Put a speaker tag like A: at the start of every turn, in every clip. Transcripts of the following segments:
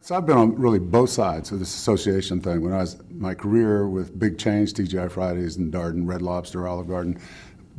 A: So I've been on really both sides of this association thing. When I was my career with Big Change, TGI Fridays and Darden, Red Lobster, Olive Garden,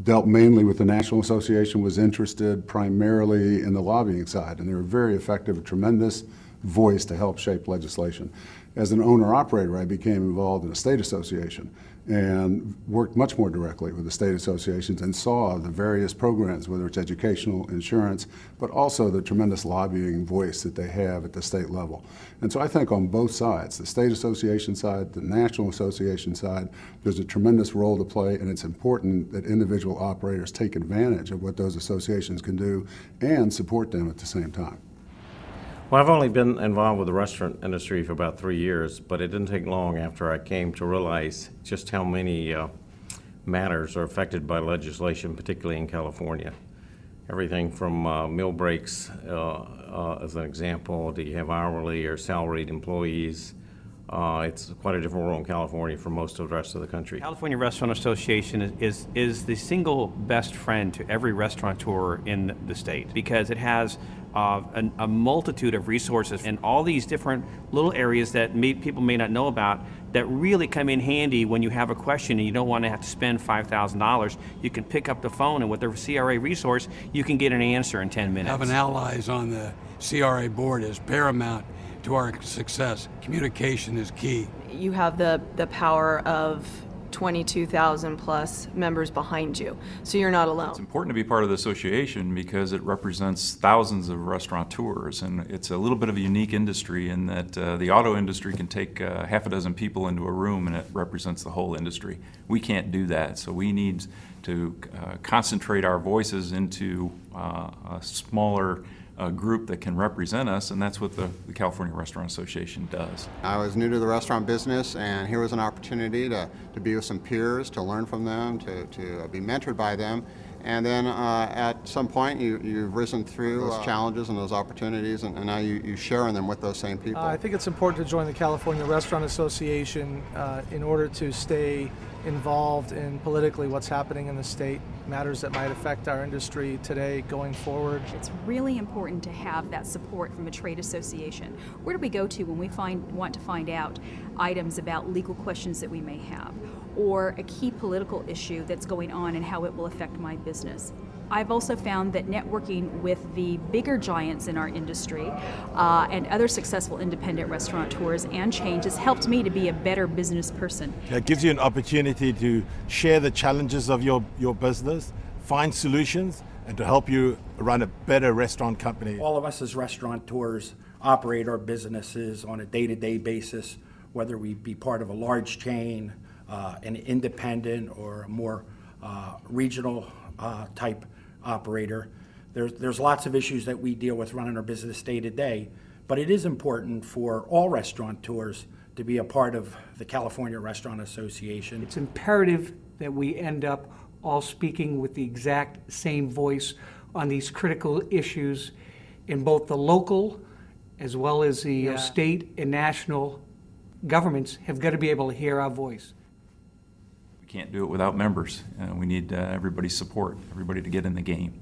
A: dealt mainly with the National Association, was interested primarily in the lobbying side, and they were very effective, a tremendous voice to help shape legislation. As an owner-operator, I became involved in a state association and worked much more directly with the state associations and saw the various programs, whether it's educational, insurance, but also the tremendous lobbying voice that they have at the state level. And so I think on both sides, the state association side, the national association side, there's a tremendous role to play, and it's important that individual operators take advantage of what those associations can do and support them at the same time.
B: Well, I've only been involved with the restaurant industry for about 3 years, but it didn't take long after I came to realize just how many matters are affected by legislation, particularly in California. Everything from meal breaks, as an example, do you have hourly or salaried employees? It's quite a different world in California from most of the rest of the country.
C: California Restaurant Association is the single best friend to every restaurateur in the state because it has a multitude of resources in all these different little areas that people may not know about that really come in handy when you have a question and you don't want to have to spend $5,000. You can pick up the phone, and with the CRA resource, you can get an answer in 10 minutes.
D: Having allies on the CRA board is paramount to our success. Communication is key.
E: You have the power of 22,000 plus members behind you, so you're not alone.
F: It's important to be part of the association because it represents thousands of restaurateurs, and it's a little bit of a unique industry in that the auto industry can take half a dozen people into a room and it represents the whole industry. We can't do that, so we need to concentrate our voices into a smaller group that can represent us, and that's what the California Restaurant Association does.
G: I was new to the restaurant business, and here was an opportunity to be with some peers, to learn from them, to be mentored by them, and then at some point you've risen through those challenges and those opportunities, and now you share in them with those same people.
H: I think it's important to join the California Restaurant Association in order to stay involved in politically what's happening in the state, matters that might affect our industry today going forward.
I: It's really important to have that support from a trade association. Where do we go to when we want to find out items about legal questions that we may have, or a key political issue that's going on and how it will affect my business? I've also found that networking with the bigger giants in our industry and other successful independent restaurateurs and chains has helped me to be a better business person.
J: It gives you an opportunity to share the challenges of your business, find solutions, and to help you run a better restaurant company.
K: All of us as restaurateurs operate our businesses on a day-to-day basis, whether we be part of a large chain, an independent, or a more regional type operator. There's lots of issues that we deal with running our business day to day, but it is important for all restaurateurs to be a part of the California Restaurant Association.
L: It's imperative that we end up all speaking with the exact same voice on these critical issues in both the local as well as the state and national governments have got to be able to hear our voice.
F: We can't do it without members. We need everybody's support, everybody to get in the game.